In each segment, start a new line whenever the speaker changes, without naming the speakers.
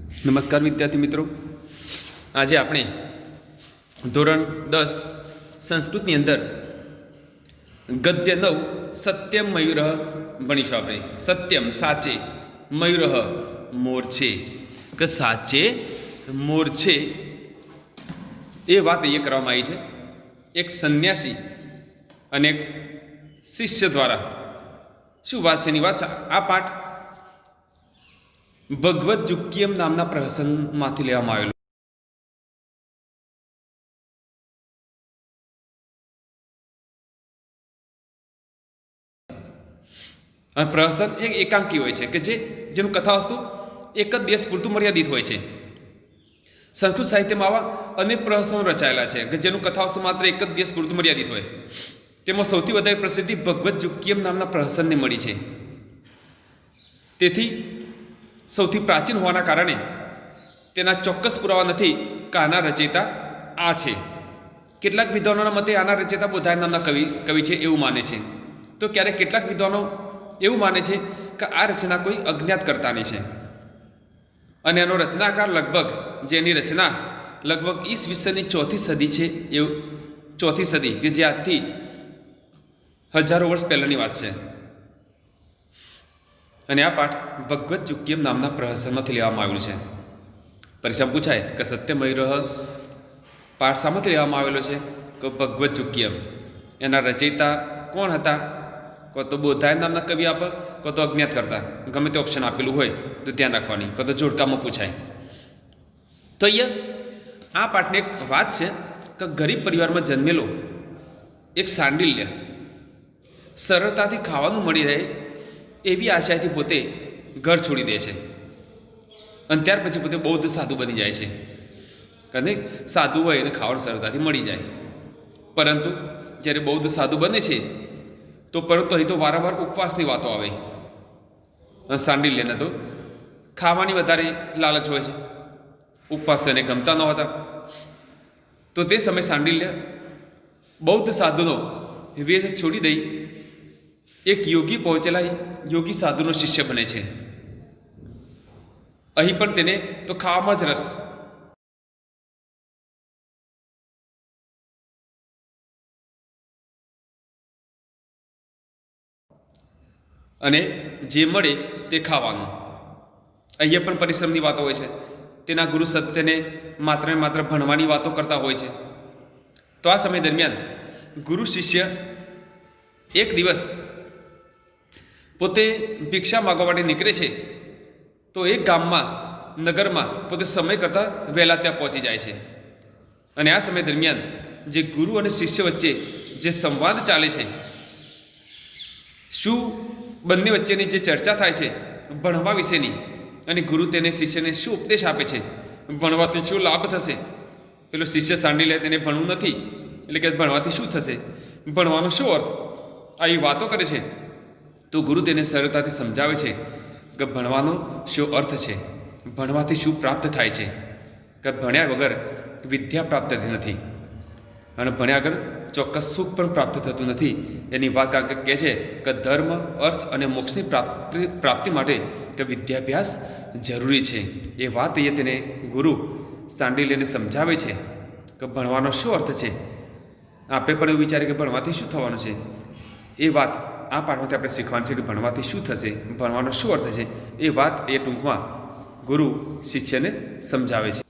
નમસ્કાર વિદ્યાર્થી મિત્રો, આજે આપણે ધોરણ 10 સંસ્કૃતની અંદર ગદ્ય 9 સત્યમ મયુર ભણીશું. આપણે સત્યમ સાચે, મયુર મોર છે, કે સાચે મોર છે એ વાત અહીંયા કરવામાં આવી છે. એક સંન્યાસી અને એક શિષ્ય દ્વારા શું વાત છે એની વાત છે. આ પાઠ ભગવદ જુક્યમ નામના પ્રહસનમાંથી લેવામાં આવેલો. અને પ્રહસન એક એકાંકી હોય છે કે જેનું કથાવસ્તુ એક જ દેશ પૂરતું મર્યાદિત હોય છે. સંસ્કૃત સાહિત્યમાં આવા અનેક પ્રહસનો રચાયેલા છે કે જેનું કથાવસ્તુ માત્ર એક જ દેશ પૂરતું મર્યાદિત હોય. તેમાં સૌથી વધારે પ્રસિદ્ધિ ભગવદ જુક્યમ નામના પ્રહસનને મળી છે. તેથી સૌથી પ્રાચીન હોવાના કારણે તેના ચોક્કસ પુરાવા નથી કે આના રચયિતા આ છે. કેટલાક વિદ્વાનોના મતે આના રચયિતા બોધાયન નામના કવિ છે એવું માને છે. તો ક્યારેક કેટલાક વિદ્વાનો એવું માને છે કે આ રચના કોઈ અજ્ઞાત કર્તાની છે અને એનો રચનાકાર લગભગ જેની રચના લગભગ ઈસવીસનની 4th સદી છે, એવું 4th સદી કે જે આજથી હજારો વર્ષ પહેલાંની વાત છે. અને આ પાઠ ભગવદ જુક્યમ નામના પ્રહસનમાંથી લેવામાં આવેલું છે. પરીક્ષામાં પૂછાય કે સત્યમયુર પાઠ શામાંથી લેવામાં આવેલો છે? કે ભગવદ જુક્યમ. એના રચયિતા કોણ હતા? કો તો બોધાયન નામના કવિ આપે, કો તો અજ્ઞાત કરતા, ગમે તે ઓપ્શન આપેલું હોય તો ધ્યાન રાખવાની, કો તો જોડકામાં પૂછાય. તો અહીંયા આ પાઠની એક વાત છે કે ગરીબ પરિવારમાં જન્મેલો એક સાંડિલ્ય સરળતાથી ખાવાનું મળી રહે એવી આશાથી પોતે ઘર છોડી દે છે અને ત્યાર પછી પોતે બૌદ્ધ સાધુ બની જાય છે. કારણ સાધુ હોય એને ખાવાનું સરળતાથી મળી જાય. પરંતુ જ્યારે બૌદ્ધ સાધુ બને છે તો પરંતુ અહીં તો વારંવાર ઉપવાસની વાતો આવે. અને સાંડિલ્યને તો ખાવાની વધારે લાલચ હોય છે. ઉપવાસ તો એને ગમતા ન હતા. તો તે સમયે સાંડિલ્ય બૌદ્ધ સાધુનો વેશ છોડી દઈ એક યોગી પહોંચેલા યોગી સાધુનો શિષ્ય બને છે. અહીં પણ તેને તો ખાવામાં જ રસ. અને જે મળે તે ખાવાનું. અહીંયા પણ પરિશ્રમની વાતો હોય છે. તેના ગુરુ સત્યને માત્ર ને માત્ર ભણવાની વાતો કરતા હોય છે. તો આ સમય દરમિયાન ગુરુ શિષ્ય એક દિવસ પોતે ભિક્ષા માગવા માટે નીકળે છે. તો એક ગામમાં, નગરમાં પોતે સમય કરતાં વહેલા ત્યાં પહોંચી જાય છે. અને આ સમય દરમિયાન જે ગુરુ અને શિષ્ય વચ્ચે જે સંવાદ ચાલે છે, શું બંને વચ્ચેની જે ચર્ચા થાય છે ભણવા વિશેની, અને ગુરુ તેને શિષ્યને શું ઉપદેશ આપે છે, ભણવાથી શું લાભ થશે. પેલો શિષ્ય સાંડી લે, તેને ભણવું નથી એટલે કે ભણવાથી શું થશે, ભણવાનો શું અર્થ, આવી વાતો કરે છે. તો ગુરુ તેને સરળતાથી સમજાવે છે કે ભણવાનો શું અર્થ છે, ભણવાથી શું પ્રાપ્ત થાય છે, કે ભણ્યા વગર વિદ્યા પ્રાપ્ત થતી નથી અને ભણ્યા વગર ચોક્કસ સુખ પણ પ્રાપ્ત થતું નથી. એની વાત કારણ કે કહે છે કે ધર્મ, અર્થ અને મોક્ષની પ્રાપ્તિ માટે કે વિદ્યાભ્યાસ જરૂરી છે. એ વાત એ તેને ગુરુ સાંડિલ્યને સમજાવે છે કે ભણવાનો શું અર્થ છે. આપણે પણ એવું વિચારીએ કે ભણવાથી શું થવાનું છે. એ વાત આ પાઠમાંથી આપણે શીખવાનું છે કે ભણવાથી શું થશે, ભણવાનો શું અર્થ છે. એ વાત એ ટૂંકમાં ગુરુ શિષ્યને સમજાવે છે.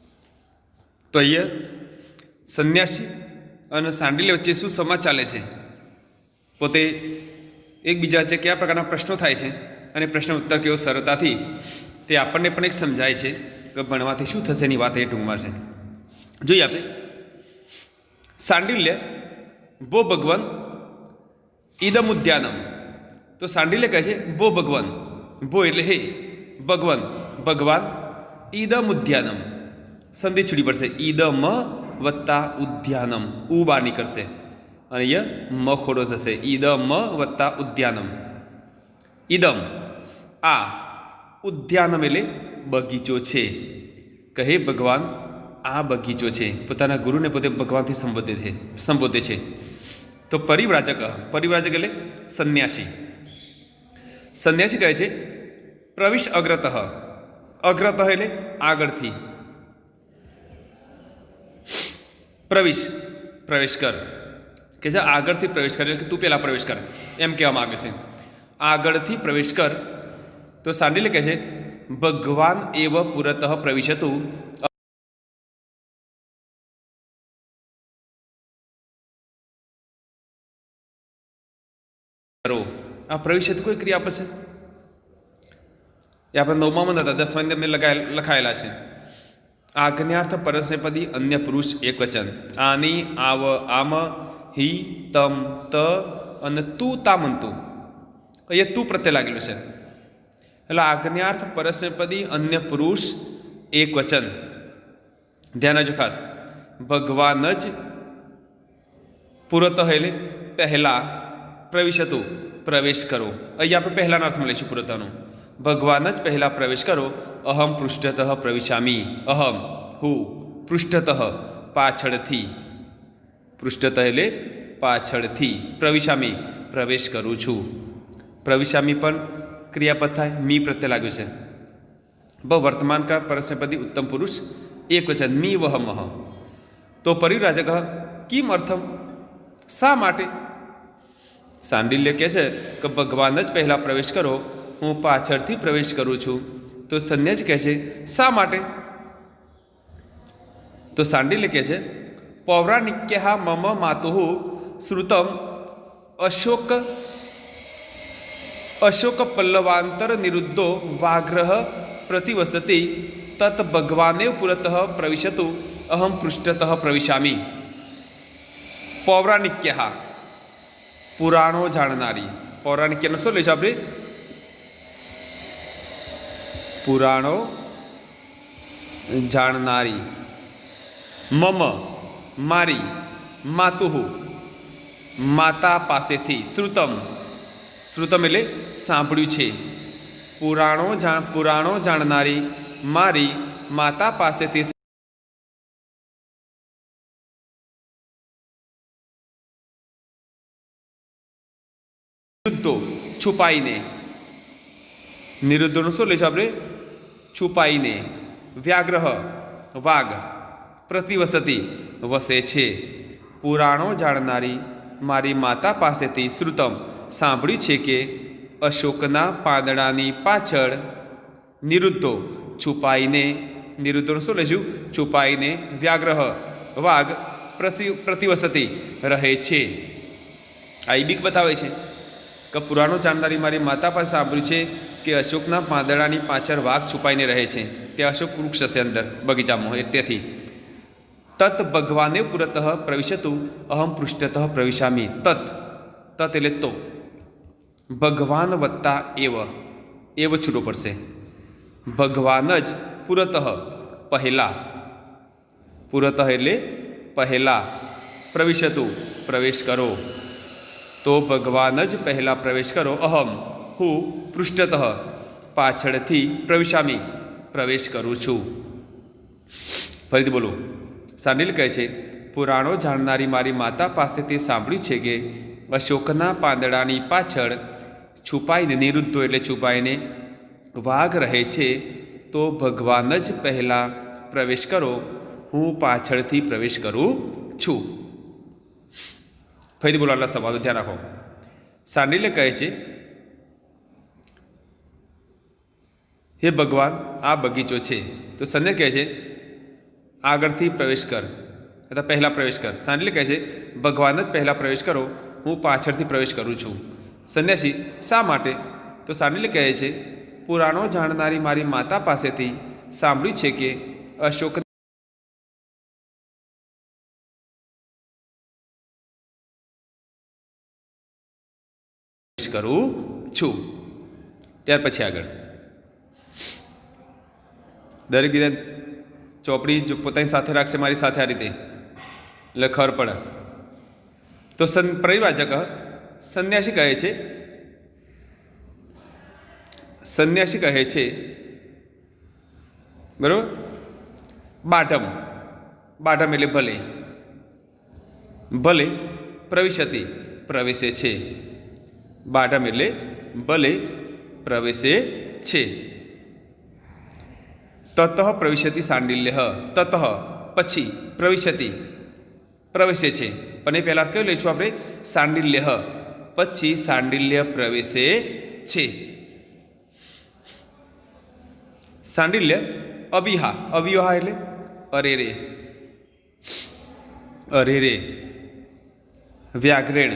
તો અહીંયા સંન્યાસી અને સાંડિલ્ય વચ્ચે શું સંવાદ ચાલે છે, પોતે એકબીજા વચ્ચે કયા પ્રકારના પ્રશ્નો થાય છે અને પ્રશ્ન ઉત્તર કેવો સરળતાથી, તે આપણને પણ એક સમજાય છે કે ભણવાથી શું થશે એની વાત એ ટૂંકમાં છે. જોઈએ આપણે. સાંડિલ્ય ભો ભગવાન ઈદમ ઉદ્યાનમ. તો સાંડિલ્ય કહે છે ભો ભગવાન, ભો એટલે હે, ભગવાન ભગવાન, ઈદમ ઉદ્યાનમ સંધિ છૂટી પડશે, ઈદમ વત્તા ઉદ્યાનમ, ઉ બાર નીકળશે અને અહીંયા મ ખોડો થશે, ઈદમ વત્તા ઉદ્યાનમ. ઈદમ આ, ઉદ્યાનમ એટલે બગીચો છે. કહે ભગવાન આ બગીચો છે. પોતાના ગુરુને પોતે ભગવાનથી સંબોધે છે. તો પરિવ્રાજક, પરિવ્રાજક એટલે સંન્યાસી. સંન્યાસી કહે છે પ્રવિશ અગ્રતઃ, અગ્રતઃ એટલે આગળથી. પ્રવેશ, પ્રવેશ કર કે છે આગળથી પ્રવેશ કર એટલે કે તું પહેલા પ્રવેશ કર એમ કહેવા માંગે છે. આગળથી પ્રવેશ કર તો સાંડિલ્ય કહે છે ભગવાન એવ પુરતઃ પ્રવિશતુ. આ પ્રવિશતુ કોઈ ક્રિયાપદ છે એ આપણે 9માં હતા, 10માં મેં લખાયેલા છે. આજ્ઞાર્થ પરસ્મૈપદી અન્ય પુરુષ એકવચન. આની, આવ, આમ, હિ, તમ, ત અને તું, તામંતુ. અહીંયા તું પ્રત્યે લાગેલું છે એટલે આજ્ઞાર્થ પરસ્મૈપદી અન્ય પુરુષ એકવચન. ધ્યાન રાખજો ખાસ. ભગવાન જ પુરતઃ એટલે પહેલા, પ્રવિશતુ પ્રવેશ કરો. અહીંયા આપણે પહેલાના અર્થમાં લઈશું પુરતઃનું. ભગવાન જ પહેલા પ્રવેશ કરો. અહમ પૃષ્ઠતઃ પ્રવિશામી. અહમ હું પૃષ્ઠતઃ પાછળથી, પૃષ્ઠતઃ એટલે પાછળથી, પ્રવિશામી પ્રવેશ કરું છું. પ્રવિશામી પણ ક્રિયાપદ થાય, મી પ્રત્યે લાગ્યું છે. વર્તમાન કા પરસ્મૈપદી ઉત્તમ પુરુષ એક વચન મી વહમહ. તો પરિવ્રાજક કિમ અર્થમ, શા માટે? સાંડિલ્ય કહે છે કે ભગવાન જ પહેલા પ્રવેશ કરો, હું પાછળથી પ્રવેશ કરું છું. તો સંન્યાસ કહે છે શા માટે? તો સાંડિલ્ય કહે છે પૌરાણિક્ય મમ માતુઃ શ્રુતમ અશોક પલ્લવાંતર નિરુદ્ધો વાગ્રહ પ્રતિવસતિ તત ભગવાનેવ પુરતઃ પ્રવિશતુ અહમ પૃષ્ઠતઃ પ્રવિશામી. પૌરાણિક્ય પુરાણો જાણનારી. પૌરાણિક્યનો શું લઈશું આપણે? પુરાણો જાણનારી. મમ મારી, માતુઃ માતા પાસેથી, શ્રુતમ શ્રુતમ એટલે સાંભળ્યું છે. પુરાણો જાણનારી મારી માતા પાસેથી નિરુદ્ધો છુપાઈને. નિરુદ્ધોનું શું લઈશું આપણે? છુપાઈને. વ્યાગ્રહ વાઘ, પ્રતિવસતિ વસે છે. પુરાણો જાણનારી મારી માતા પાસેથી શ્રુતમ સાંભળ્યું છે કે અશોકના પાંદડાની પાછળ નિરુદ્ધો છુપાઈને. નિરુદ્ધોનું શું લઈશું? છુપાઈને. વ્યાગ્રહ વાઘ પ્રતિવસતિ રહે છે. આ બીક બતાવે છે કે પુરાણો જાણનારી મારી માતા પાસે સાંભળ્યું છે કે અશોકના પાંદડાની પાછળ વાઘ છુપાઈને રહે છે. તે અશોક વૃક્ષ હશે અંદર બગીચામાં. તેથી તત ભગવાને પુરતઃ પ્રવિશતુ અહમ પૃષ્ઠતઃ પ્રવિશામી. તત એટલે તો, ભગવાન વત્તા એવ છૂટો પડશે. ભગવાન જ પુરતઃ પહેલા, પુરતઃ એટલે પહેલા, પ્રવિશતુ પ્રવેશ કરો. તો ભગવાન જ પહેલા પ્રવેશ કરો. અહમ હું પૃષ્ઠતઃ પાછળથી પ્રવિશામી પ્રવેશ કરું છું. ફરીથી બોલું. સાંડિલ્ય કહે છે પુરાણો જાણનારી મારી માતા પાસેથી સાંભળ્યું છે કે અશોકના પાંદડાની પાછળ છુપાઈને, નિરુદ્ધો એટલે છુપાઈને વાઘ રહે છે. તો ભગવાન જ પહેલા પ્રવેશ કરો, હું પાછળથી પ્રવેશ કરું છું. ફરીથી બોલો. આટલા સવાલો ધ્યાન રાખો. સાંડિલ્ય કહે છે હે ભગવાન આ બગીચો છે. તો સંન્યાસ કહે છે આગળથી પ્રવેશ કર અથવા પહેલા પ્રવેશ કર. સાંડિલ્ય કહે છે ભગવાન જ પહેલા પ્રવેશ કરો, હું પાછળથી પ્રવેશ કરું છું. સંન્યાસી શા માટે? તો સાંડિલ્ય કહે છે પુરાણો જાણનારી મારી માતા પાસેથી સાંભળ્યું છે કે અશોક કરું છું. ત્યાર પછી આગળ દરેક વિધાન ચોપડી જો પોતાની સાથે રાખશે મારી સાથે આ રીતે એટલે ખબર પડે. તો પરિવ્રાજક સંન્યાસી કહે છે, સંન્યાસી કહે છે બરોબર, બાઢમ, બાઢમ એટલે ભલે, ભલે પ્રવિશતિ પ્રવેશે છે. બાઢમ એટલે ભલે પ્રવેશે છે. તતઃ પ્રવિશતિ સાંડિલ્ય, તતઃ પછી, પ્રવિશતિ પ્રવેશે છે, પણ એ પહેલાં કયું લઈશું આપણે? સાંડિલ્ય, પછી સાંડિલ્ય પ્રવેશે છે. સાંડિલ્ય અવિહા, અવિહા એટલે અરે રે, અરે રે. વ્યાઘ્રેણ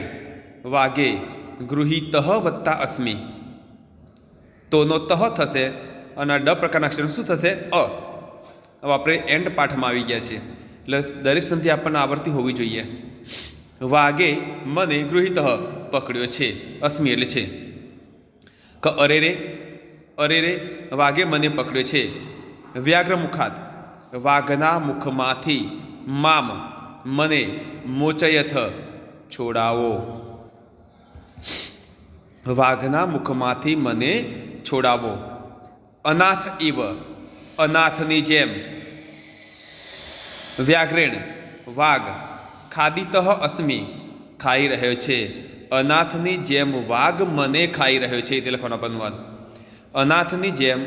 વાગે ગૃહિતઃ વત્તા અસ્મિ, તોનો તહ થશે અને ડ પ્રકારના અક્ષર શું થશે? અ. હવે આપણે એન્ડ પાઠમાં આવી ગયા છીએ એટલે દરેક સંધિ આપણને આવડતી હોવી જોઈએ. વાગે મને ગૃહિતઃ પકડ્યો છે, અસ્મિ એટલે છે. ક અરે રે, અરે રે વાગે મને પકડ્યો છે. વ્યાઘ્ર મુખાત વાઘના મુખમાંથી મામ મને મોચયથ છોડાવો, વાઘના મુખમાંથી મને છોડાવો. અનાથ ઇવ અનાથની જેમ. વ્યાઘ્રેણ વાઘ ખાદિતઃ અસ્મિ ખાઈ રહ્યો છે, અનાથની જેમ વાઘ મને ખાઈ રહ્યો છે તે લખવાનો અનુવાદ. અનાથની જેમ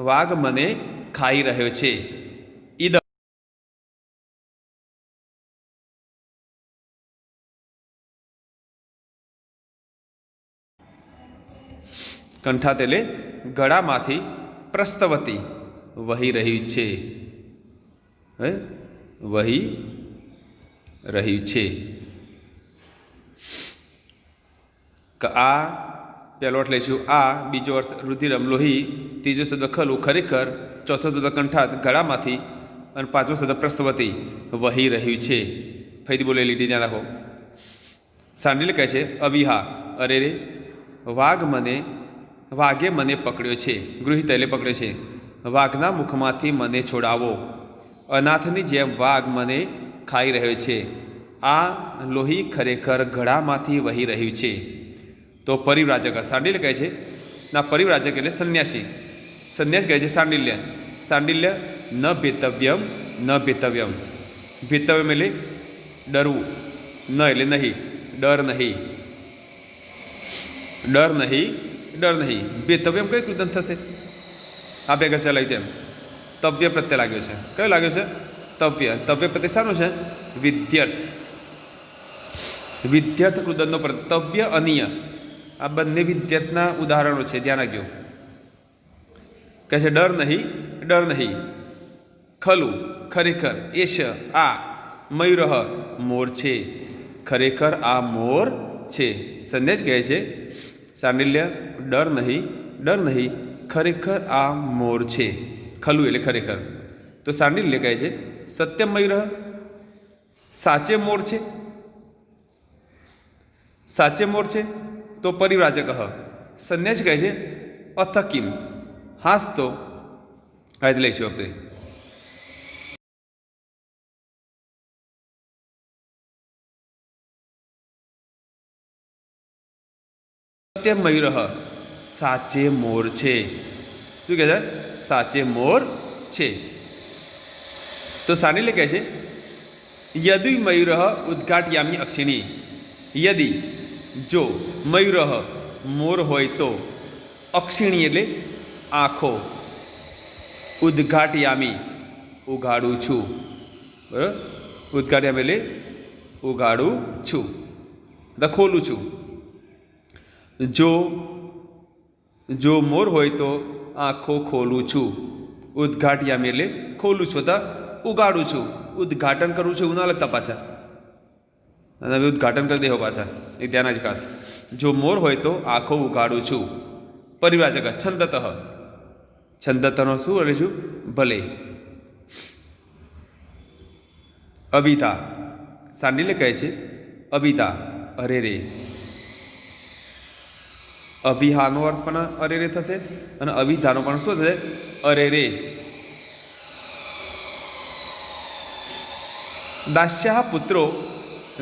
વાઘ મને ખાઈ રહ્યો છે. ઈદ કંઠાત એટલે ગળામાંથી પ્રસ્તવતી વહી રહ્યું છે, વહી રહ્યું છે. આ પહેલો અર્થ લઈશું આ, બીજો અર્થ રુધિરમ લોહી, ત્રીજો શબ્દ ખલું ખરેખર, ચોથો શબ્દ કંઠાત ગળામાંથી, અને પાંચમો શબ્દ પ્રસ્તવતી વહી રહ્યું છે. ફરીથી બોલે લીટી ધ્યાન રાખો. સાંડિલ્ય કહે છે અવિહા અરે રે વાઘે મને પકડ્યો છે, ગૃહિત એટલે પકડ્યો છે. વાઘના મુખમાંથી મને છોડાવો, અનાથની જેમ વાઘ મને ખાઈ રહ્યો છે. આ લોહી ખરેખર ગળામાંથી વહી રહ્યું છે. તો પરિવ્રાજક સાંડિલ્ય કહે છે ના, પરિવ્રાજક એટલે સંન્યાસી. સંન્યાસ કહે છે સાંડિલ્ય. સાંડિલ્ય ન ભેતવ્યમ, ન ભેતવ્યમ. ભેતવ્યમ એટલે ડરવું, ન એટલે નહીં, ડર નહીં, ડર નહીં, ડર નહીં. ભેતવ્યમ કઈ કૃદંત થશે? આ ભેગા ચલાવી તેમ તવ્ય પ્રત્યે લાગ્યો છે. કયો લાગ્યો છે? તવ્ય. તવ્ય પ્રત્યે શાનું છે? વિદ્યાર્થ. વિદ્યાર્થ કૃદંતનો તવ્ય અનિય, આ બંને વિદ્યાર્થના ઉદાહરણો છે, ધ્યાન રાખજો. કહે છે ડર નહીં, ડર નહીં. ખલું ખરેખર, એશ આ, મયુરઃ મોર છે, ખરેખર આ મોર છે. સંદેશ કહે છે સાંડિલ્ય ડર નહીં, ડર નહીં, ખરેખર આ મોર છે. ખલું એટલે ખરેખર. તો સાંડિલ્ય કહે છે સત્યમ મયુરઃ, સાચે મોર છે, સાચે મોર છે. તો પરિવ્રાજક સંન્યાસ કહે છે અથ કિમ, હાસ તો. આ જ લઈશું આપણે. સત્યમ મયુરઃ સાચે મોર છે. શું કહે છે? સાચે મોર છે. તો સાંડિલ્ય કહે છે યદિ મયુરઃ ઉદ્ઘાટયામી અક્ષિણી, યદિ જો મયુરઃ મોર હોય તો, અક્ષિણી એટલે આંખો, ઉદ્ઘાટયામી ઉગાડું છું. બરાબર? ઉદ્ઘાટયામી એટલે ઉગાડું છું, ખોલું છું. જો મોર હોય તો આંખો ખોલું છું. ઉદ્ઘાટયામી એટલે ખોલું છું, તો ઉગાડું છું. ઉદ્ઘાટન કરવું છે એવું ના લગતા પાછા, અને હવે ઉદ્ઘાટન કરી દેવો પાછા, એ ધ્યાન જ ખાસ. જો મોર હોય તો આંખો ઉગાડું છું. પરિવ્રાજક છંદતઃ, છંદતનો શું લઈશું? ભલે. અભિતા સાંડિલ્ય કહે છે અભિતા અરે રે. અભિહાનો અર્થ પણ અરે રે થશે, અને અભિધાનો પણ શું થશે? અરે રે. દાસ્યા પુત્રો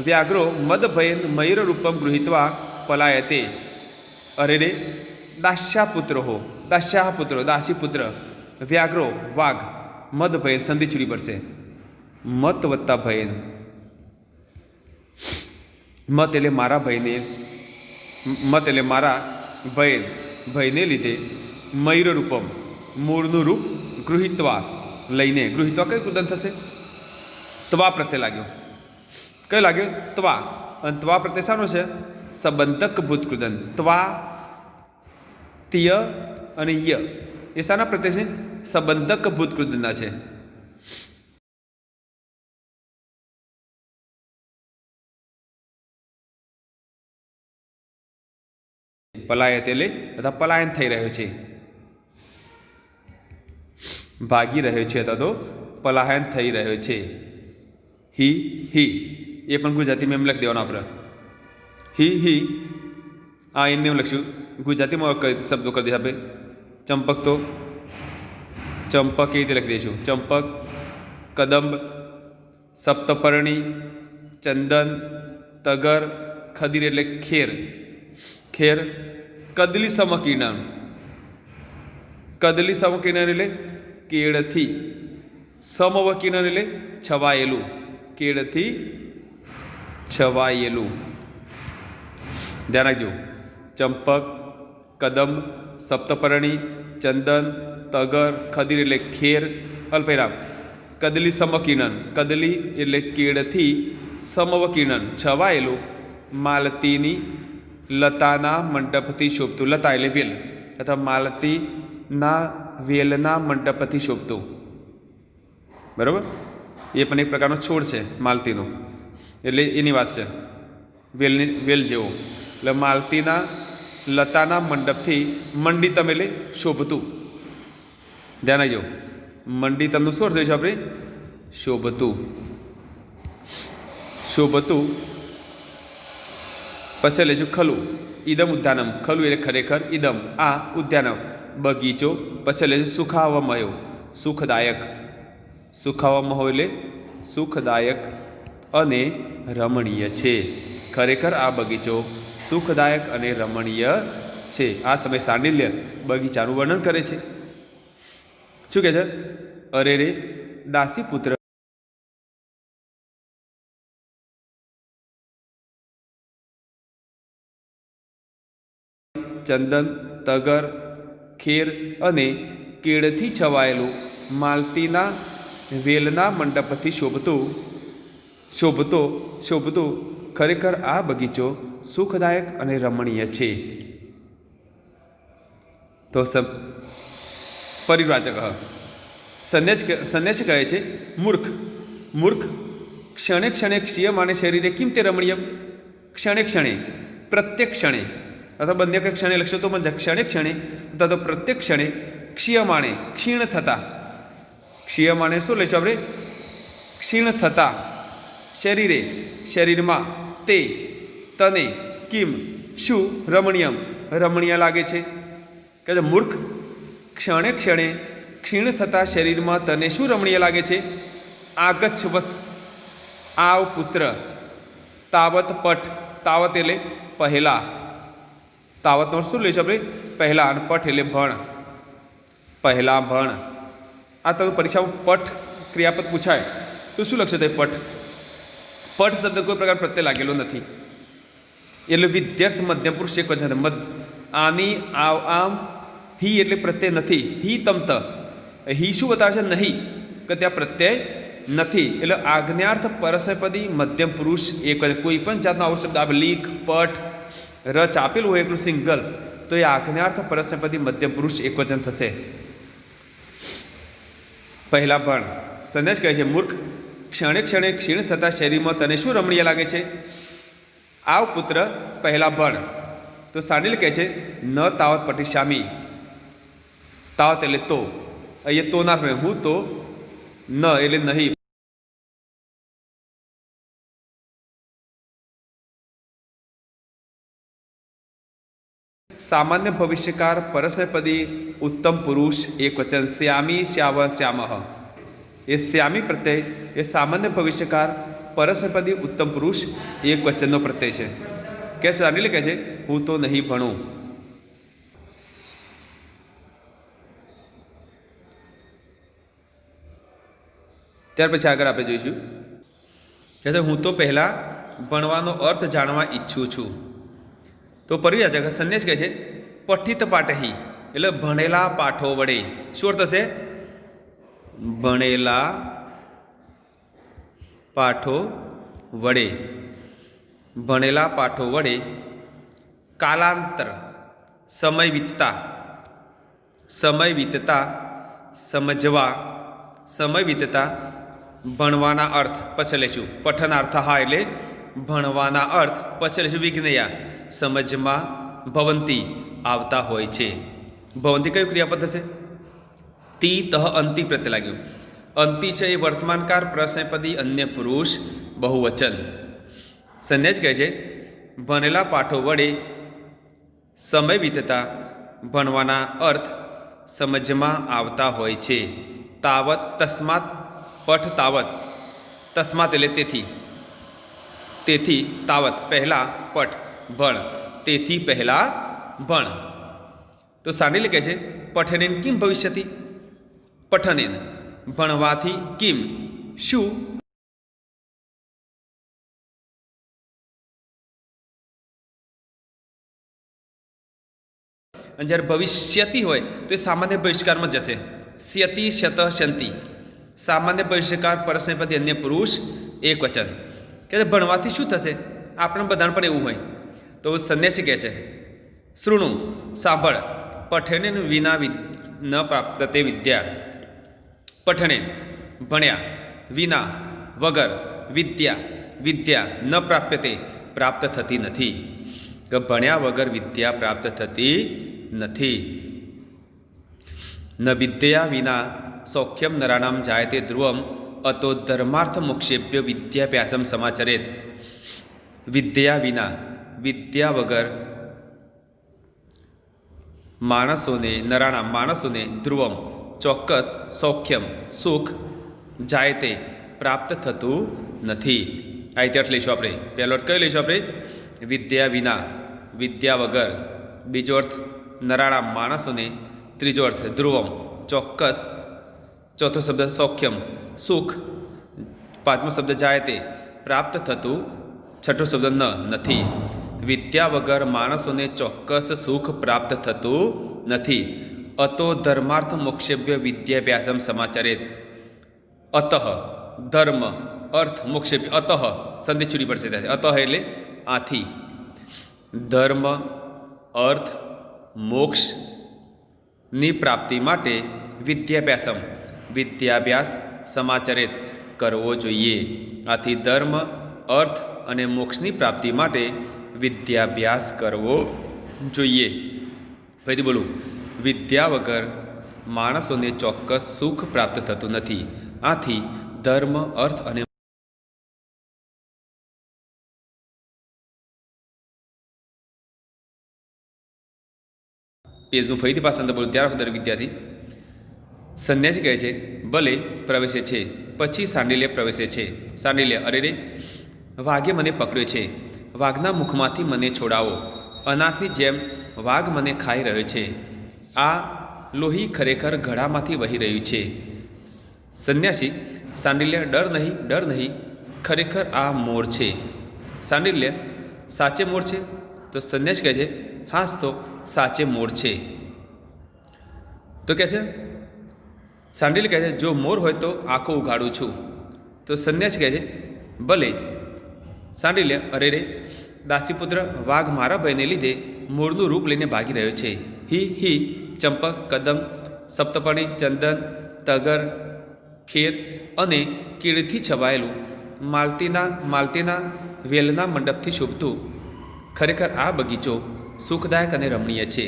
વ્યાઘ્રો મદભયન મયુર રૂપમ ગૃહીત્વા પલાયતે. અરે રે દાસ્યા પુત્રો હો, દાસ્યા પુત્રો દાસી પુત્ર, વ્યાઘ્રો વાઘ, મદભયન સંધિ ચૂરી પડશે, મત વત્તા ભયન. મત એટલે મારા ભયને, મત એટલે મારા ભયન, ભયને લીધે મયુર રૂપમ મોરનું રૂપ ગૃહિત્વા લઈને, ગૃહિત્વા કયું કૃદંત થશે? ત્વા પ્રત્યે લાગ્યો. કયો લાગ્યો? ત્વા. અને ત્વા પ્રત્યે શાનો છે? સંબંધક ભૂત કૃદંત. ત્વા, તિય અને ય એ શાના પ્રત્યે છે? સંબંધક ભૂત કૃદંતના છે. પલાયત એટલે અથવા પલાયન થઈ રહ્યો છે, ભાગી રહ્યો છે અથવા તો પલાયન થઈ રહ્યો છે. હી એ પણ ગુજરાતીમાં એમ લખી દેવાનું આપણે. હી આ એને એમ લખશું. ગુજરાતીમાં શબ્દો કરી દઈશું આપણે. ચંપક તો ચંપક એ રીતે લખી દઈશું. ચંપક, કદંબ, સપ્તપર્ણી, ચંદન, તગર, ખદીર એટલે ખેર, કદલી સમકીર્ણન. કદલી સમકીર્ણન એટલે કેળથી, સમવકીર્ણન એટલે છવાયેલું, કેળથી છવાયેલું. ધ્યાન રાખજો. ચંપક, કદંબ, સપ્તપર્ણી, ચંદન, તગર, ખદીર એટલે ખેર, અલ્પવિરામ, કદલી સમકીર્ણન, કદલી એટલે કેળથી સમવકીર્ણન છવાયેલું, માલતીની લતાના મંડપથી શોભતું. લતા એટલે વેલ અથવા માલતીના વેલના મંડપથી શોભતું. બરાબર? એ પણ એક પ્રકારનો છોડ છે માલતીનો, એટલે એની વાત છે. વેલ જેવો. એટલે માલતીના લતાના મંડપથી મંડિતમ એટલે શોભતું. ધ્યાન આવજો. મંડિતમનું શું અર્થ થયું છે આપણે? શોભતું. પછી લેશું ખલું. ઈદમ ઉદ્યાનમ. ખલું એટલે ખરેખર, ઈદમ આ ઉદ્યાનમ બગીચો. પછી લેશું સુખાવમયો, સુખદાયક. સુખાવમહો એટલે સુખદાયક અને રમણીય છે. ખરેખર આ બગીચો સુખદાયક અને રમણીય છે. આ સમય સાંડિલ્ય બગીચાનું વર્ણન કરે છે. શું કહે છે? અરે રે દાસી પુત્ર ચંદન, તગર, ખેર અને કેળથી છવાયેલું, માલતીના વેલના મંડપથી શોભતો ખરેખર આ બગીચો સુખદાયક અને રમણીય છે. તો પરિવ્રાજક સંન્યાસ કહે છે મૂર્ખ ક્ષણે ક્ષણે ક્ષીયમાને શરીરે કિમ તે રમણીયમ. ક્ષણે પ્રત્યેક ક્ષણે અથવા બંને ક્ષણે લખશો તો પણ ક્ષણે અથવા તો પ્રત્યેક ક્ષણે ક્ષીયમાણે ક્ષીણ થતા. ક્ષીયમાણે શું લઈશું આપણે? ક્ષીણ થતા શરીરમાં તે તને કિમ શું રમણીય લાગે છે. કે મૂર્ખ ક્ષણે ક્ષીણ થતા શરીરમાં તને શું રમણીય લાગે છે? આગચ્છ વત્સ આવ પુત્ર, તાવત પઠ. તાવત એટલે પહેલા. તાવતનો શું લઈશું આપણે? પહેલા. અને પઠ એટલે ભણ. પહેલા ભણ. આ તમે પરીક્ષામાં પઠ ક્રિયાપદ પૂછાય તો શું લખશે? તે પઠ શબ્દ કોઈ પ્રકાર પ્રત્યે લાગેલો નથી, એટલે વિદ્યાર્થ મધ્યમ પુરુષ એક વચન. આની આમ હી એટલે પ્રત્યય નથી. હી તમત હી શું બતાવે છે? નહીં, કે ત્યાં પ્રત્યય નથી. એટલે આજ્ઞાર્થ પરસ્મયપદી મધ્યમ પુરુષ એક વચન. કોઈ પણ જાતનો આવો શબ્દ આપણે લીખ, પઠ, રચ આપેલું હોય એટલું સિંગલ, તો એ આજ્ઞાર્થ પરસ્મયપદી મધ્યમ પુરુષ એક વચન થશે. પહેલા ભણ. સંન્યાસ કહે છે મૂર્ખ ક્ષણે ક્ષીણ થતા શરીરમાં તને શું રમણીય લાગે છે? આવ પુત્ર પહેલા ભણ. તો સાંડિલ કહે છે ન તાવત પઠિષ્યામિ. તાવત એટલે તો. અહીંયા તો ના પડે. હું તો ન એટલે નહીં. સામાન્ય ભવિષ્યકાર પરસ્મયપદી ઉત્તમ પુરુષ એક વચન. શ્યામી શ્યામઃ. એ શ્યામી પ્રત્યય એ સામાન્ય ભવિષ્યકાર પરસ્મયપદી ઉત્તમ પુરુષ એક વચનનો પ્રત્યય છે. કે સાનિલ કહે છે હું તો નહીં ભણું. ત્યાર પછી આગળ આપણે જોઈશું કે હું તો પહેલા ભણવાનો અર્થ જાણવા ઈચ્છું છું. તો પરિવ્રાજક સંન્યાસ કહે છે પઠિત પાઠહી એટલે ભણેલા પાઠો વડે. શું અર્થ થશે? ભણેલા પાઠો વડે. ભણેલા પાઠો વડે કાલાંતર સમય વીતતા સમજવા સમય વીતતા ભણવાના અર્થ પછી લઈશું પઠનાર્થ હા એટલે ભણવાના અર્થ પછી લઈશું વિજ્ઞયા સમજમાં ભવંતી આવતા હોય છે. ભવંતી કયું ક્રિયાપદ થશે? તી તહ અંતિ પ્રત્યે લાગ્યું. અંતિ છે એ વર્તમાનકાળ પ્રશ્નપદી અન્ય પુરુષ બહુવચન. સંન્યાસ કહે છે ભણેલા પાઠો વડે સમય વીતતા ભણવાના અર્થ સમજમાં આવતા હોય છે. તાવત તસ્માત પઠ તાવત. તસ્માત એટલે તેથી તાવત પહેલાં પઠ ભણ તેથી પહેલાં ભણ. તો સાંડિલ્ય કહે છે પઠનેન કિમ ભવિષ્યતિ. પઠનેન ભણવાથી કિમ શું અને જ્યારે ભવિષ્યતિ હોય તો એ સામાન્ય બહિષ્કારમાં જશે. સ્યતિ શત શંતિ સામાન્ય બહિષ્કાર પરસ્મૈપદી અન્ય પુરુષ એક વચન. કે ભણવાથી શું થશે? આપણે બધાને પણ એવું હોય. તો સંન્યાસી કહે છે શૃણુ સાંભળ પઠનેન વિના ન પ્રાપ્તતે વિદ્યા. પઠનેન ભણ્યા વિના વગર વિદ્યા ન પ્રાપ્યતે પ્રાપ્ત થતી નથી. કે ભણ્યા વગર વિદ્યા પ્રાપ્ત થતી નથી. ન વિદ્યા વિના સૌખ્યમ નરાણામ જાયતે ધ્રુવમ અતો ધર્માર્થ મોક્ષેભ્ય વિદ્યાભ્યાસમ સમાચરેત. વિદ્યા વિના વિદ્યા વગર માણસોને ધ્રુવમ ચોક્કસ સૌખ્યમ સુખ જાયતે પ્રાપ્ત થતું નથી. આ રીતે અર્થ લઈશું આપણે. પહેલો અર્થ કયો લઈશું આપણે? વિદ્યા વિના વિદ્યા વગર. બીજો અર્થ નરાણામ માણસોને. ત્રીજો અર્થ ધ્રુવમ ચોક્કસ. ચોથો શબ્દ સૌખ્યમ સુખ. પાંચમો શબ્દ જાયતે પ્રાપ્ત થતું. છઠ્ઠો શબ્દ નથી. વિદ્યા વગર માણસોને ચોક્કસ સુખ પ્રાપ્ત થતું નથી. અતો ધર્માર્થ મોક્ષેભ્ય વિદ્યાભ્યાસમ સમાચરેત. અતઃ ધર્મ અર્થ મોક્ષેભ્ય. અતઃ સંધિ છૂટી પડશે ત્યાંથી. અતઃ એટલે આથી. ધર્મ અર્થ મોક્ષની પ્રાપ્તિ માટે વિદ્યાભ્યાસ સમાચરિત કરવો જોઈએ. આથી ધર્મ અર્થ અને મોક્ષની પ્રાપ્તિ માટે વિદ્યાભ્યાસ કરવો જોઈએ. ફરીથી બોલું. વિદ્યા વગર માણસોને ચોક્કસ સુખ પ્રાપ્ત થતું નથી. આથી ધર્મ અર્થ અને પેજનું ફરીથી પાછળ બોલું ત્યાર વખત વિદ્યાર્થી. સંન્યાસી કહે છે ભલે પ્રવેશે છે. પછી સાંડિલ્ય પ્રવેશે છે. સાંડિલ્ય અરે રે વાઘે મને પકડ્યો છે. વાઘના મુખમાંથી મને છોડાવો. અનાથની જેમ વાઘ મને ખાઈ રહ્યો છે. આ લોહી ખરેખર ગળામાંથી વહી રહ્યું છે. સંન્યાસી સાંડિલ્ય ડર નહીં ખરેખર આ મોર છે. સાંડિલ્ય સાચે મોર છે? તો સંન્યાસી કહે છે હાસ તો સાચે મોર છે. તો કહે છે સાંડિલ્ય કહે છે જો મોર હોય તો આંખો ઉગાડું છું. તો સંન્યાસી કહે છે ભલે. સાંડિલ્ય અરે રે દાસીપુત્ર વાઘ મારા ભયને લીધે મોરનું રૂપ લઈને ભાગી રહ્યો છે. હી ચંપક કદમ સપ્તપર્ણી ચંદન તગર ખેર અને કીડથી છવાયેલું માલતીના વેલના મંડપથી શોભતું ખરેખર આ બગીચો સુખદાયક અને રમણીય છે.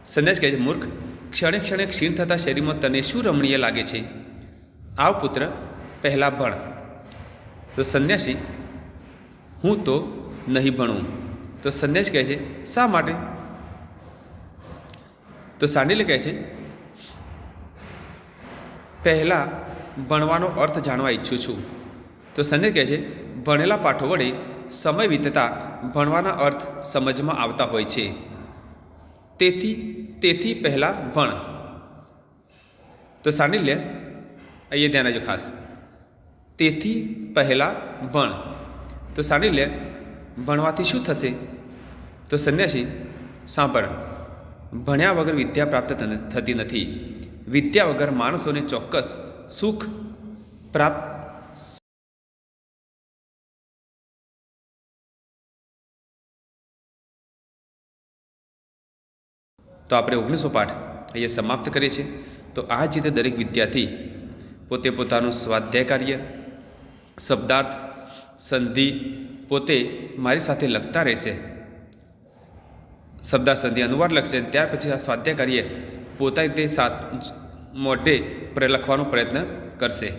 સંન્યાસ કહે છે મૂર્ખ ક્ષણે ક્ષીણ થતા શરીરમાં તને શું રમણીય લાગે છે? આવ પુત્ર પહેલાં ભણ. તો સંન્યાસી હું તો નહીં ભણું. તો સંન્યાસ કહે છે શા માટે? તો સાંડિલ્ય કહે છે પહેલાં ભણવાનો અર્થ જાણવા ઈચ્છું છું. તો સંન્યાસ કહે છે ભણેલા પાઠો વડે સમય વીતતા ભણવાના અર્થ સમજમાં આવતા હોય છે. તેથી પહેલાં ભણ. તો સાંડિલ્ય અહીંયા ધ્યાન રાખજો ખાસ. તેથી પહેલાં ભણ. તો સાંડિલ્ય ભણવાથી શું થશે? તો સંન્યાસી સાંભળ ભણ્યા વગર વિદ્યા પ્રાપ્ત થતી નથી. વિદ્યા વગર માણસોને ચોક્કસ સુખ પ્રાપ્ત તો આપણે 19સો પાઠ અહીંયા સમાપ્ત કરીએ છીએ. તો આ જ રીતે દરેક વિદ્યાર્થી પોતે પોતાનું સ્વાધ્યાય કાર્ય, શબ્દાર્થ, સંધિ પોતે મારી સાથે લખતા રહેશે. શબ્દાર્થ, સંધિ, અનુવાદ લખશે. ત્યાર પછી આ સ્વાધ્યાય કાર્ય પોતાની તે મોઢે લખવાનો પ્રયત્ન કરશે.